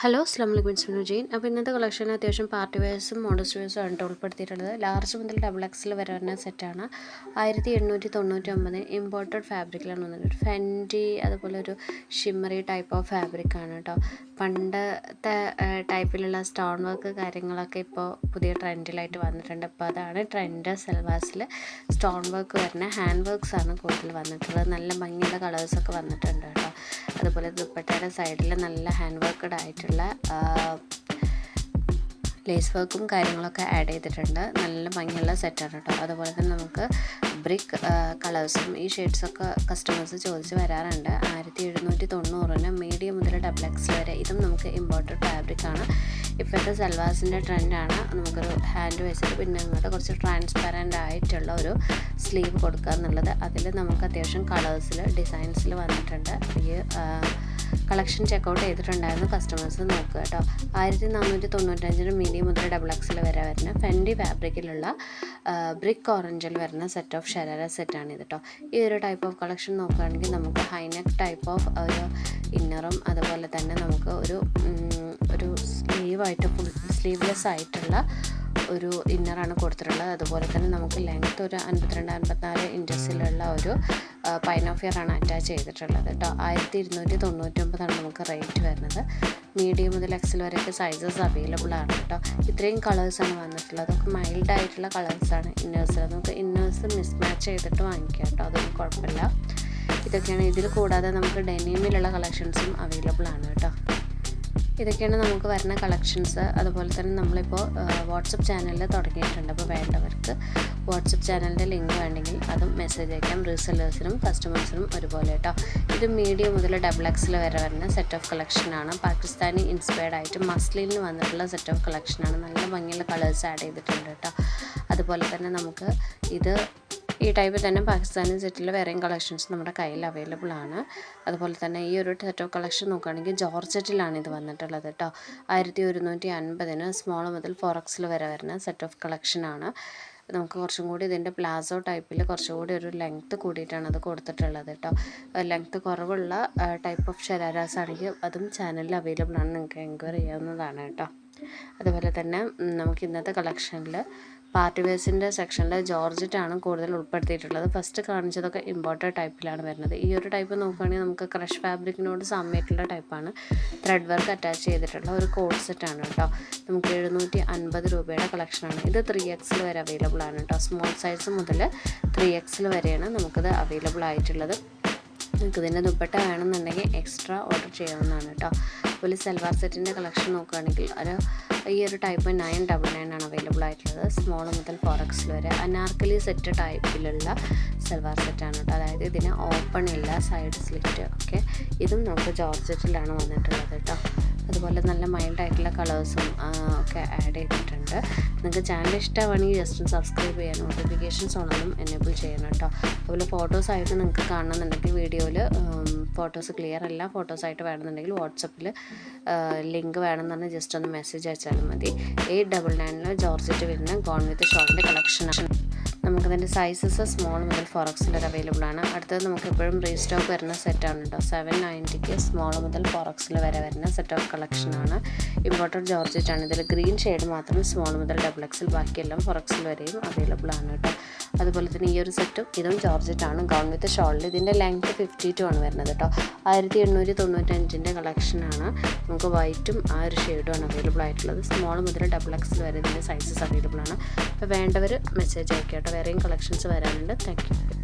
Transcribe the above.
Hello അസ്സാം വലൈക്കും ജെയിൻ. അപ്പോൾ ഇന്നത്തെ കളക്ഷൻ അത്യാവശ്യം പാർട്ടി വെയർസും മോഡസ്റ്റ് വെയർസും ആണ് ഉൾപ്പെടുത്തിയിട്ടുള്ളത്. ലാർജ് മുതൽ XXL വരെ വരുന്ന സെറ്റാണ്. 1899 ഇമ്പോർട്ടഡ് ഫാബ്രിക്കിലാണ് വന്നത്. ഒരു ഫെൻറ്റി അതുപോലെ ഒരു ഷിമ്മറി ടൈപ്പ് ഓഫ് ഫാബ്രിക്കാണ് കേട്ടോ. പണ്ടത്തെ ടൈപ്പിലുള്ള സ്റ്റോൺ വർക്ക് കാര്യങ്ങളൊക്കെ ഇപ്പോൾ പുതിയ ട്രെൻഡിലായിട്ട് വന്നിട്ടുണ്ട്. അപ്പോൾ അതാണ് ട്രെൻഡ്. സെൽവാസിൽ സ്റ്റോൺ വർക്ക് വരുന്ന ഹാൻഡ് വർക്ക്സ് ആണ് കൂടുതൽ വന്നിട്ടുള്ളത്. നല്ല ഭംഗിയുള്ള കളേഴ്സൊക്കെ വന്നിട്ടുണ്ട് കേട്ടോ. അതുപോലെ ദുപ്പട്ടയുടെ സൈഡിൽ നല്ല ഹാൻഡ് വർക്കഡ് ആയിട്ടുള്ള ലേസ് വർക്കും കാര്യങ്ങളൊക്കെ ആഡ് ചെയ്തിട്ടുണ്ട്. നല്ല ഭംഗിയുള്ള സെറ്റാണ് കേട്ടോ. അതുപോലെ തന്നെ നമുക്ക് ബ്രിക്ക് കളേഴ്സും ഈ ഷെയ്ഡ്സൊക്കെ കസ്റ്റമേഴ്സ് ചോദിച്ച് വരാറുണ്ട്. 1790 മീഡിയം മുതൽ XXL വരെ. ഇതും നമുക്ക് ഇമ്പോർട്ടഡ് ഫാബ്രിക്കാണ്. ഇപ്പോഴത്തെ സൽവാസിൻ്റെ ട്രെൻഡാണ്. നമുക്കൊരു ഹാൻഡ് വെച്ചിട്ട് പിന്നെ അങ്ങോട്ട് കുറച്ച് ട്രാൻസ്പെറൻ്റ് ആയിട്ടുള്ള ഒരു സ്ലീവ് കൊടുക്കുക എന്നുള്ളത്. അതിൽ നമുക്ക് അത്യാവശ്യം കളേഴ്സിൽ ഡിസൈൻസിൽ വന്നിട്ടുണ്ട്. ഈ കളക്ഷൻ ചെക്കൗട്ട് ചെയ്തിട്ടുണ്ടായിരുന്നു, കസ്റ്റമേഴ്സ് നോക്കുക കേട്ടോ. 1495 മീഡിയം മുതൽ XXL വരെ വരുന്ന ഫെൻഡി ഫാബ്രിക്കിലുള്ള ബ്രിക്ക് ഓറഞ്ചിൽ വരുന്ന സെറ്റ് ഓഫ് ഷരാര സെറ്റാണ് ഇത് കേട്ടോ. ഈ ഒരു ടൈപ്പ് ഓഫ് കളക്ഷൻ നോക്കുകയാണെങ്കിൽ നമുക്ക് ഹൈനെക്ക് ടൈപ്പ് ഓഫ് ഒരു ഇന്നറും അതുപോലെ തന്നെ നമുക്ക് ഒരു സ്ലീവായിട്ട് ഫുൾ സ്ലീവ്ലെസ് ആയിട്ടുള്ള ഒരു ഇന്നറാണ് കൊടുത്തിട്ടുള്ളത്. അതുപോലെ തന്നെ നമുക്ക് ലെങ്ത്ത് ഒരു 52-54 ഇഞ്ചസിലുള്ള ഒരു പൈനോഫിയറാണ് അറ്റാച്ച് ചെയ്തിട്ടുള്ളത് കേട്ടോ. 1299 നമുക്ക് റേറ്റ് വരുന്നത്. മീഡിയം മുതൽ XL വരെയൊക്കെ സൈസസ് അവൈലബിൾ ആണ് കേട്ടോ. ഇത്രയും കളേഴ്സാണ് വന്നിട്ടുള്ളത്. അതൊക്കെ മൈൽഡ് ആയിട്ടുള്ള കളേഴ്സാണ് ഇന്നേഴ്സിൽ. നമുക്ക് ഇന്നേഴ്സ് മിസ്മാച്ച് ചെയ്തിട്ട് വാങ്ങിക്കാം കേട്ടോ, അതൊന്നും കുഴപ്പമില്ല. ഇതൊക്കെയാണ്. ഇതിൽ കൂടാതെ നമുക്ക് ഡെനിമിലുള്ള കളക്ഷൻസും അവൈലബിൾ ആണ് കേട്ടോ. ഇതൊക്കെയാണ് നമുക്ക് വരുന്ന കളക്ഷൻസ്. അതുപോലെ തന്നെ നമ്മളിപ്പോൾ വാട്സപ്പ് ചാനലിൽ തുടങ്ങിയിട്ടുണ്ട്. അപ്പോൾ വേണ്ടവർക്ക് വാട്സപ്പ് ചാനലിൻ്റെ ലിങ്ക് വേണമെങ്കിൽ അതും മെസ്സേജ് അയക്കാം. റീസെല്ലേഴ്സിനും കസ്റ്റമേഴ്സിനും ഒരുപോലെ കേട്ടോ. ഇത് മീഡിയം മുതൽ XXL വരെ വരുന്ന സെറ്റ് ഓഫ് കളക്ഷനാണ്. പാകിസ്ഥാനി ഇൻസ്പയർഡ് ആയിട്ട് മസ്ലിനിൽ വന്നിട്ടുള്ള സെറ്റ് ഓഫ് കളക്ഷനാണ്. നല്ല ഭംഗിയുള്ള കളേഴ്സ് ആഡ് ചെയ്തിട്ടുണ്ട് കേട്ടോ. അതുപോലെ തന്നെ നമുക്ക് ഈ ടൈപ്പ് തന്നെ പാകിസ്ഥാനി സെറ്റിൽ വേറെയും കളക്ഷൻസ് നമ്മുടെ കയ്യിൽ അവൈലബിൾ ആണ്. അതുപോലെ തന്നെ ഈ ഒരു സെറ്റ് ഓഫ് കളക്ഷൻ നോക്കുകയാണെങ്കിൽ ജോർജറ്റിലാണ് ഇത് വന്നിട്ടുള്ളത് കേട്ടോ. 1150 സ്മോൾ മുതൽ XXL വരെ വരുന്ന സെറ്റ് ഓഫ് കളക്ഷനാണ്. നമുക്ക് കുറച്ചും കൂടി ഇതിൻ്റെ പ്ലാസോ ടൈപ്പിൽ കുറച്ചുകൂടി ഒരു ലെങ്ത്ത് കൂടിയിട്ടാണ് അത് കൊടുത്തിട്ടുള്ളത് കേട്ടോ. ലെങ്ത്ത് കുറവുള്ള ടൈപ്പ് ഓഫ് ഷരാരാസ് ആണെങ്കിൽ അതും ചാനലിൽ അവൈലബിൾ ആണ്, നിങ്ങൾക്ക് എൻക്വയറി ചെയ്യാവുന്നതാണ് കേട്ടോ. അതുപോലെ തന്നെ നമുക്ക് ഇന്നത്തെ കളക്ഷനിൽ പാർട്ടി വെയർസിൻ്റെ സെക്ഷനിൽ ജോർജറ്റാണ് കൂടുതൽ ഉൾപ്പെടുത്തിയിട്ടുള്ളത്. ഫസ്റ്റ് കാണിച്ചതൊക്കെ ഇമ്പോർട്ടഡ് ടൈപ്പിലാണ് വരുന്നത്. ഈ ഒരു ടൈപ്പ് നോക്കുകയാണെങ്കിൽ നമുക്ക് ക്രഷ് ഫാബ്രിക്കിനോട് സാമ്യമായിട്ടുള്ള ടൈപ്പാണ്. ത്രെഡ് വർക്ക് അറ്റാച്ച് ചെയ്തിട്ടുള്ള ഒരു കോഡ് സെറ്റാണ് കേട്ടോ. നമുക്ക് 750 രൂപയുടെ കളക്ഷനാണ്. ഇത് 3XL വരെ അവൈലബിൾ ആണ് കേട്ടോ. സ്മോൾ സൈസ് മുതൽ 3XL വരെയാണ് നമുക്കിത് അവൈലബിൾ ആയിട്ടുള്ളത്. നിങ്ങൾക്ക് ഇതിൻ്റെ ദുപ്പട്ട വേണമെന്നുണ്ടെങ്കിൽ എക്സ്ട്രാ ഓർഡർ ചെയ്യാവുന്നതാണ് കേട്ടോ. അതുപോലെ സൽവാർ സെറ്റിൻ്റെ കളക്ഷൻ നോക്കുകയാണെങ്കിൽ ഈ ഒരു ടൈപ്പ് 999 ആണ് അവൈലബിൾ ആയിട്ടുള്ളത്. സ്മോൾ മുതൽ XXL വരെ അനാർക്കലി സെറ്റ് ടൈപ്പിലുള്ള സൽവാർ സെറ്റാണ് കേട്ടോ. അതായത് ഇതിന് ഓപ്പൺ ഇല്ല, സൈഡ് സ്ലിറ്റ് ഒക്കെ. ഇതും നമുക്ക് ജോർജറ്റിലാണ് വന്നിട്ടുള്ളത് കേട്ടോ. അതുപോലെ നല്ല മൈൽഡ് ആയിട്ടുള്ള കളേഴ്സും ഒക്കെ ആഡ് ചെയ്തിട്ടുണ്ട്. നിങ്ങൾക്ക് ചാനൽ ഇഷ്ടമാണെങ്കിൽ ജസ്റ്റ് സബ്സ്ക്രൈബ് ചെയ്യാൻ, നോട്ടിഫിക്കേഷൻസ് ഓണൊന്നും എനേബിൾ ചെയ്യണം കേട്ടോ. അതുപോലെ ഫോട്ടോസായിട്ട് നിങ്ങൾക്ക് കാണണമെന്നുണ്ടെങ്കിൽ വീഡിയോയിൽ ഫോട്ടോസ് ക്ലിയർ അല്ല, ഫോട്ടോസായിട്ട് വേണമെന്നുണ്ടെങ്കിൽ വാട്സപ്പിൽ ലിങ്ക് വേണമെന്ന് ജസ്റ്റ് ഒന്ന് മെസ്സേജ് അയച്ചാലും മതി. 899 ജോർജറ്റ് വരുന്ന ഗോൺ വിത്ത് ഷോളിൻ്റെ കളക്ഷനാണ്. നമുക്കതിൻ്റെ സൈസസ് സ്മോൾ മുതൽ XXL വരെ അവൈലബിൾ ആണ്. അടുത്തത് നമുക്ക് എപ്പോഴും റീസ്റ്റോക്ക് വരുന്ന സെറ്റാണ് കേട്ടോ. 790 സ്മോൾ മുതൽ XXL വരെ വരുന്ന സെറ്റ് ഓഫ് കളക്ഷനാണ്. ഇമ്പോർട്ടഡ് ജോർജറ്റ് ആണ്. ഇതിൽ ഗ്രീൻ ഷെയ്ഡ് മാത്രം സ്മോൾ മുതൽ XXL, ബാക്കിയെല്ലാം XXL വരെയും അവൈലബിൾ ആണ് കേട്ടോ. അതുപോലെ തന്നെ ഈ ഒരു സെറ്റും ഇതും ജോർജറ്റ് ആണ്, ഗൗൺ വിത്ത് ഷോളിൽ. ഇതിൻ്റെ ലെങ്ത്ത് 52 ആണ് വരുന്നത് കേട്ടോ. 1895 കളക്ഷനാണ്. നമുക്ക് വൈറ്റും ആ ഒരു ഷെയ്ഡുമാണ് അവൈലബിൾ ആയിട്ടുള്ളത്. സ്മോൾ മുതൽ XXL വരെ ഇതിൻ്റെ സൈസസ് അവൈലബിൾ ആണ്. അപ്പോൾ വേണ്ടവർ മെസ്സേജ് അയക്കാം കേട്ടോ. വേറെയും കളക്ഷൻസ് വരാനുണ്ട്. Thank you.